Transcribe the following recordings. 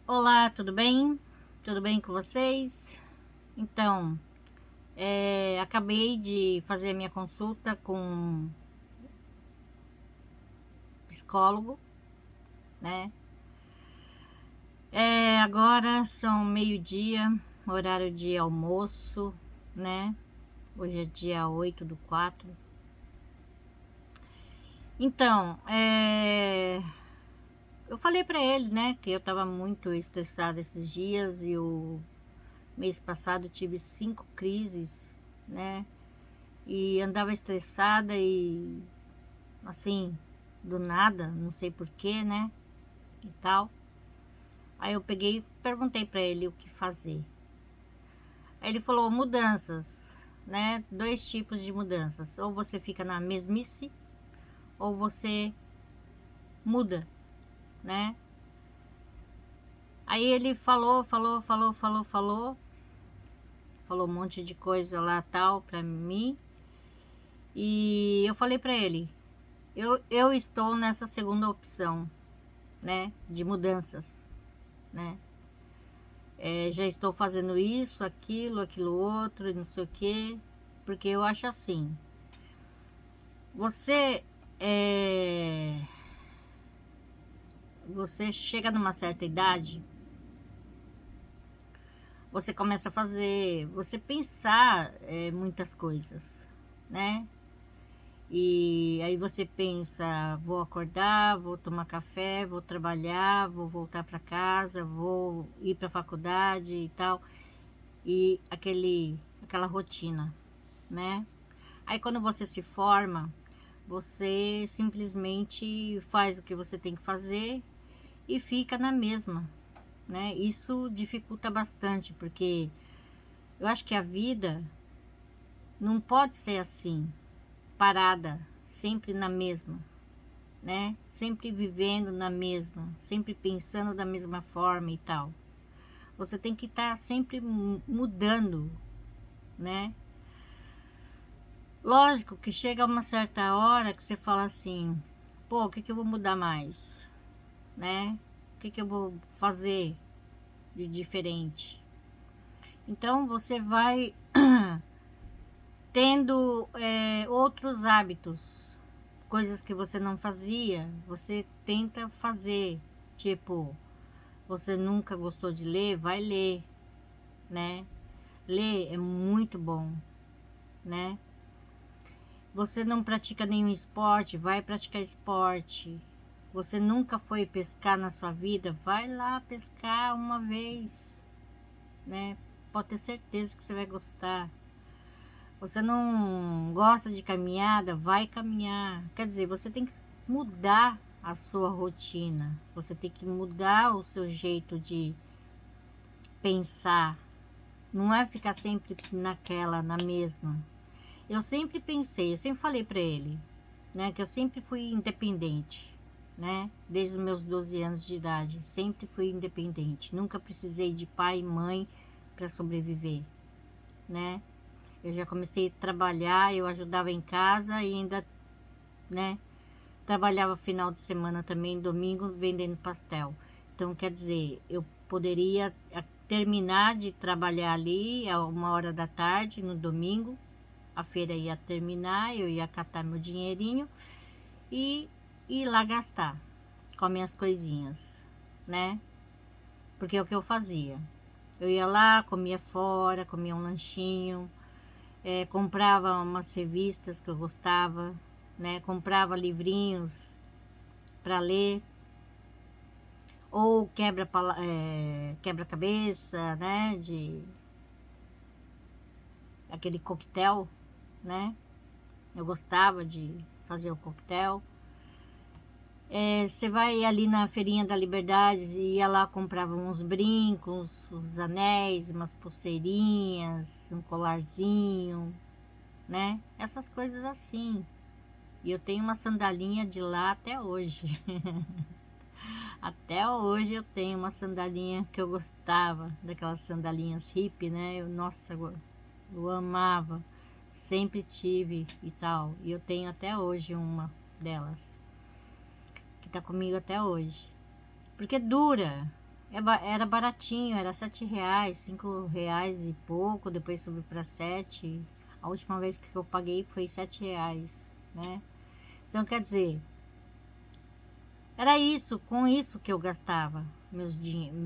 Olá, tudo bem? Tudo bem com vocês? Então, acabei de fazer a minha consulta com um psicólogo, né? Agora são meio-dia, horário de almoço, né? Hoje é dia 8/4. Então, eu falei pra ele, né, que eu tava muito estressada esses dias e o mês passado tive 5 crises, né? E andava estressada e assim, do nada, não sei porquê, né? E tal. Aí eu peguei e perguntei pra ele o que fazer. Aí ele falou mudanças, né? Dois tipos de mudanças. Ou você fica na mesmice, ou você muda, né? Aí ele falou um monte de coisa lá tal pra mim. E eu falei pra ele, eu estou nessa segunda opção, né? De mudanças, né? Já estou fazendo isso, aquilo outro, e não sei o quê, porque eu acho assim, você você chega numa certa idade, você começa a fazer, você pensar muitas coisas, né? E aí você pensa, vou acordar, vou tomar café, vou trabalhar, vou voltar para casa, vou ir para a faculdade e tal, e aquela rotina, né? Aí quando você se forma, você simplesmente faz o que você tem que fazer e fica na mesma, né? Isso dificulta bastante, porque eu acho que a vida não pode ser assim, parada, sempre na mesma, né? Sempre vivendo na mesma, sempre pensando da mesma forma e tal. Você tem que estar sempre mudando, né? Lógico que chega uma certa hora que você fala assim, pô, o que que eu vou mudar mais, né? O que que eu vou fazer de diferente? Então você vai tendo outros hábitos, coisas que você não fazia, você tenta fazer. Tipo, você nunca gostou de ler, vai ler, né? Ler é muito bom, né? Você não pratica nenhum esporte, vai praticar esporte. Você nunca foi pescar na sua vida, vai lá pescar uma vez, né? Pode ter certeza que você vai gostar. Você não gosta de caminhada, vai caminhar. Quer dizer, você tem que mudar a sua rotina. Você tem que mudar o seu jeito de pensar. Não é ficar sempre na mesma. Eu sempre pensei, eu sempre falei para ele, né, que eu sempre fui independente, né? Desde os meus 12 anos de idade, sempre fui independente. Nunca precisei de pai e mãe para sobreviver, né? Eu já comecei a trabalhar, eu ajudava em casa e ainda, né, trabalhava final de semana também, domingo, vendendo pastel. Então, quer dizer, eu poderia terminar de trabalhar ali a 1 hora da tarde no domingo, a feira ia terminar, eu ia catar meu dinheirinho e ir lá gastar com as minhas coisinhas, né? Porque é o que eu fazia. Eu ia lá, comia fora, comia um lanchinho, comprava umas revistas que eu gostava, né? Comprava livrinhos para ler, ou quebra-cabeça, né? De aquele coquetel, né? Eu gostava de fazer o coquetel. Você vai ali na Feirinha da Liberdade e ia lá, comprava uns brincos, uns anéis, umas pulseirinhas, um colarzinho, né? Essas coisas assim. E eu tenho uma sandalinha de lá até hoje. Até hoje eu tenho uma sandalinha que eu gostava, daquelas sandalinhas hippie, né? Nossa, eu amava. Sempre tive e tal. E eu tenho até hoje uma delas, que tá comigo até hoje. Porque dura. Era baratinho, era R$ 7, R$ 5 e pouco, depois subiu para 7. A última vez que eu paguei foi R$ 7, né? Então, quer dizer, era isso, com isso que eu gastava meu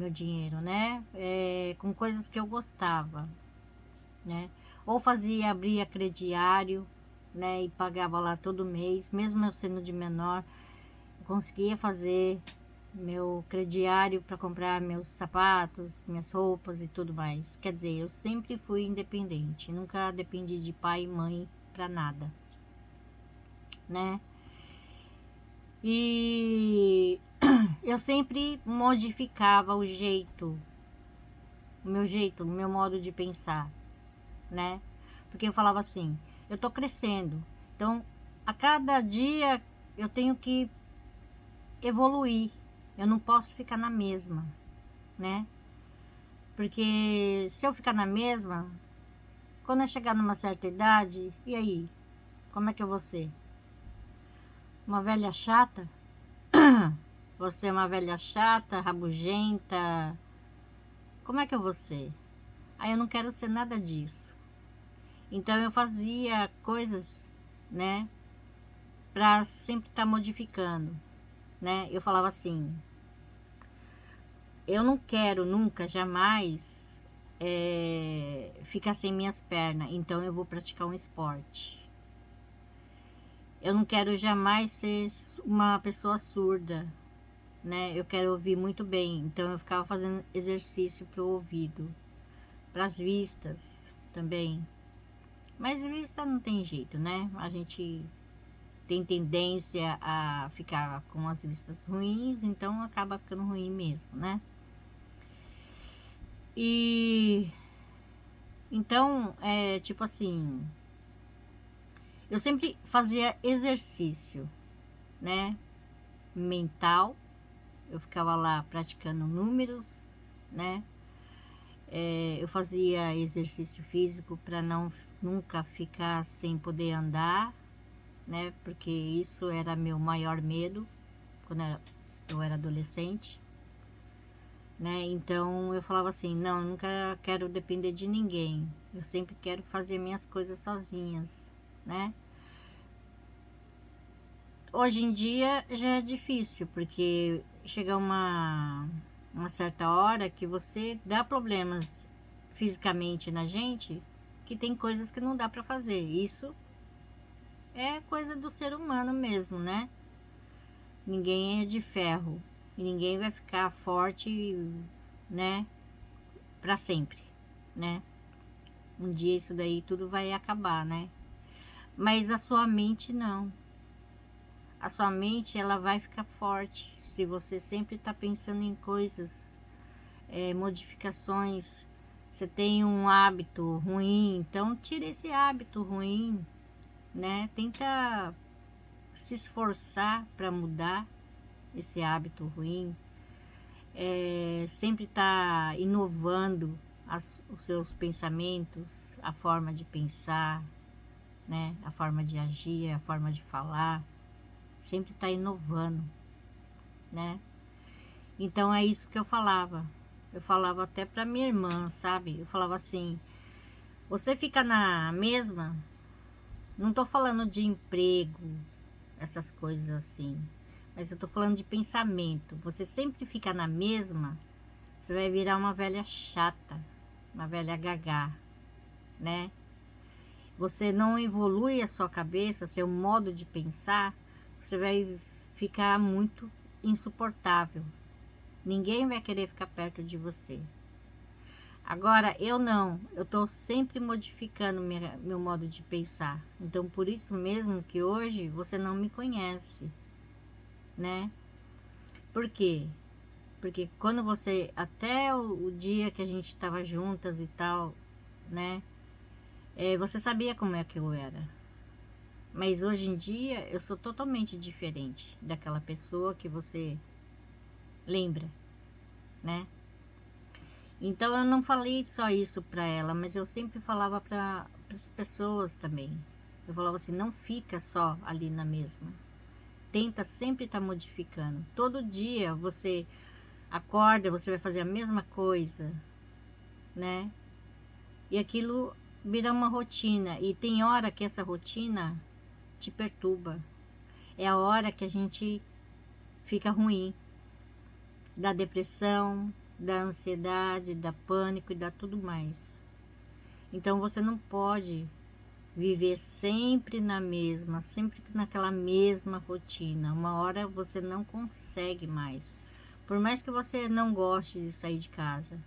dinheiro, né? Com coisas que eu gostava, né? Ou abria crediário, né? E pagava lá todo mês, mesmo eu sendo de menor, eu conseguia fazer meu crediário para comprar meus sapatos, minhas roupas e tudo mais. Quer dizer, eu sempre fui independente, nunca dependi de pai e mãe para nada, né? E eu sempre modificava o meu modo de pensar, né? Porque eu falava assim, eu tô crescendo, então a cada dia eu tenho que evoluir, eu não posso ficar na mesma, né? Porque se eu ficar na mesma, quando eu chegar numa certa idade, e aí? Como é que eu vou ser? Uma velha chata? Você é uma velha chata, rabugenta? Como é que eu vou ser? Aí eu não quero ser nada disso. Então eu fazia coisas, né, pra sempre estar modificando, né? Eu falava assim, eu não quero nunca, jamais, ficar sem minhas pernas, então eu vou praticar um esporte. Eu não quero jamais ser uma pessoa surda, né? Eu quero ouvir muito bem, então eu ficava fazendo exercício para o ouvido, para as vistas também. Mas vista não tem jeito, né? A gente tem tendência a ficar com as vistas ruins, então acaba ficando ruim mesmo, né? E então, tipo assim, eu sempre fazia exercício, né? Mental, eu ficava lá praticando números, né? Eu fazia exercício físico para não nunca ficar sem poder andar, né? Porque isso era meu maior medo quando eu era adolescente, né? Então eu falava assim, não, eu nunca quero depender de ninguém. Eu sempre quero fazer minhas coisas sozinhas, né? Hoje em dia já é difícil, porque chega uma certa hora que você dá problemas fisicamente na gente, que tem coisas que não dá para fazer. Isso é coisa do ser humano mesmo, né? Ninguém é de ferro e ninguém vai ficar forte, né, para sempre, né? Um dia isso daí tudo vai acabar, né? Mas a sua mente não. A sua mente ela vai ficar forte se você sempre está pensando em coisas, modificações. Você tem um hábito ruim, então tira esse hábito ruim, né? Tenta se esforçar para mudar esse hábito ruim. Sempre está inovando os seus pensamentos, a forma de pensar, né? A forma de agir, a forma de falar. Sempre está inovando, né? Então é isso que eu falava. Eu falava até para minha irmã, sabe? Eu falava assim, você fica na mesma, não tô falando de emprego, essas coisas assim, mas eu tô falando de pensamento. Você sempre fica na mesma, você vai virar uma velha chata, uma velha gagá, né? Você não evolui a sua cabeça, seu modo de pensar, você vai ficar muito insuportável. Ninguém vai querer ficar perto de você. Agora, eu não. Eu estou sempre modificando meu modo de pensar. Então, por isso mesmo que hoje você não me conhece, né? Por quê? Porque quando você... Até o dia que a gente estava juntas e tal, né? Você sabia como é que eu era. Mas hoje em dia, eu sou totalmente diferente daquela pessoa que você lembra, né? Então eu não falei só isso para ela, mas eu sempre falava para as pessoas também. Eu falava assim, não fica só ali na mesma. Tenta sempre estar modificando. Todo dia você Acorda, você vai fazer a mesma coisa, né? E aquilo vira uma rotina. E tem hora que essa rotina te perturba. É a hora que a gente fica ruim. Da depressão, da ansiedade, da pânico e da tudo mais. Então você não pode viver sempre na mesma, sempre naquela mesma rotina. Uma hora você não consegue mais. Por mais que você não goste de sair de casa,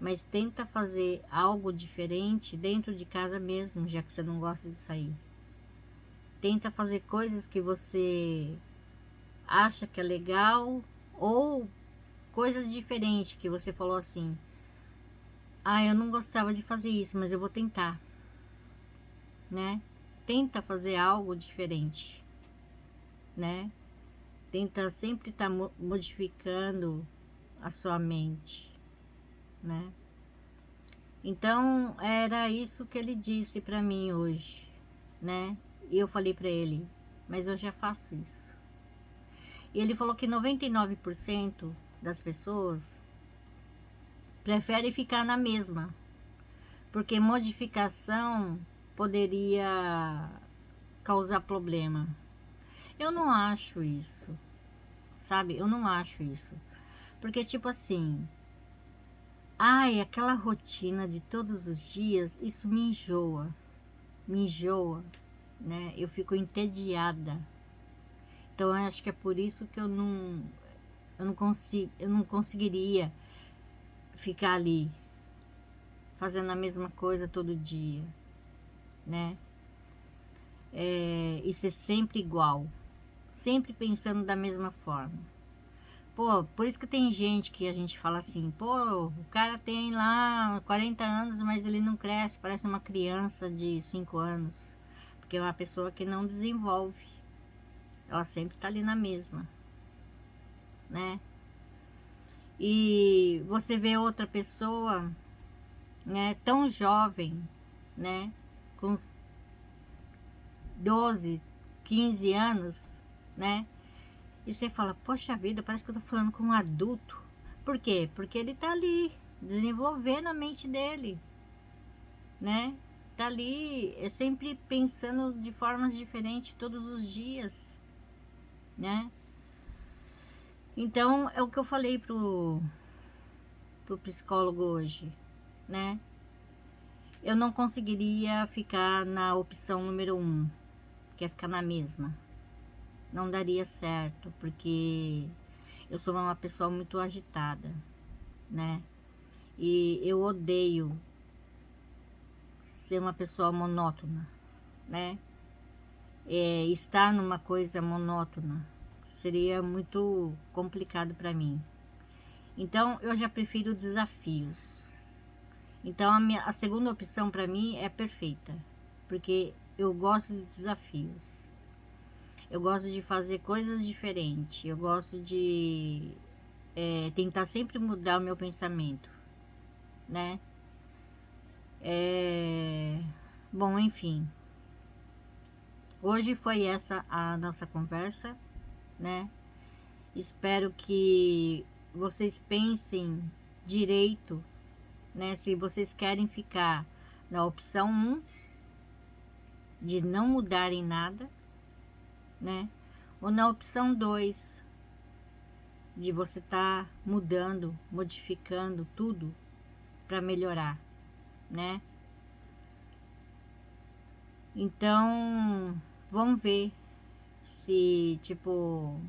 mas tenta fazer algo diferente dentro de casa mesmo, já que você não gosta de sair. Tenta fazer coisas que você acha que é legal, ou coisas diferentes que você falou assim: ah, eu não gostava de fazer isso, mas eu vou tentar, né? Tenta fazer algo diferente, né? Tenta sempre estar modificando a sua mente, né? Então, era isso que ele disse para mim hoje, né? E eu falei para ele: mas eu já faço isso. E ele falou que 99% das pessoas preferem ficar na mesma, porque modificação poderia causar problema. Eu não acho isso, sabe? Eu não acho isso. Porque, tipo assim, ai, aquela rotina de todos os dias, isso me enjoa, né? Eu fico entediada. Então, eu acho que é por isso que eu não conseguiria ficar ali fazendo a mesma coisa todo dia, né? E ser sempre igual, sempre pensando da mesma forma. Pô, por isso que tem gente que a gente fala assim: pô, o cara tem lá 40 anos, mas ele não cresce, parece uma criança de 5 anos. Porque é uma pessoa que não desenvolve, ela sempre tá ali na mesma, né? E você vê outra pessoa, né, tão jovem, né, com 12, 15 anos, né? E você fala: poxa vida, parece que eu tô falando com um adulto. Por quê? Porque ele tá ali, desenvolvendo a mente dele, né? Tá ali, sempre pensando de formas diferentes todos os dias, né? Então, é o que eu falei pro psicólogo hoje, né? Eu não conseguiria ficar na opção número 1, que é ficar na mesma. Não daria certo, porque eu sou uma pessoa muito agitada, né? E eu odeio ser uma pessoa monótona, né? Estar numa coisa monótona seria muito complicado para mim. Então, eu já prefiro desafios. Então, a segunda opção para mim é perfeita, porque eu gosto de desafios. Eu gosto de fazer coisas diferentes. Eu gosto de tentar sempre mudar o meu pensamento, né? Bom, enfim. Hoje foi essa a nossa conversa, né? Espero que vocês pensem direito, né? Se vocês querem ficar na opção 1, de não mudarem nada, né? Ou na opção 2, de você estar mudando, modificando tudo para melhorar, né? Então, vamos ver se, tipo,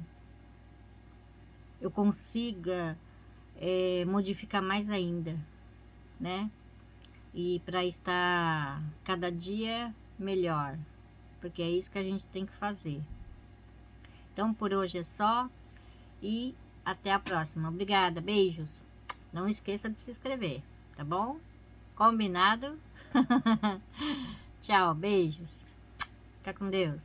eu consiga modificar mais ainda, né? E para estar cada dia melhor, porque é isso que a gente tem que fazer. Então, por hoje é só e até a próxima. Obrigada, beijos. Não esqueça de se inscrever, tá bom? Combinado? Tchau, beijos. Fica com Deus.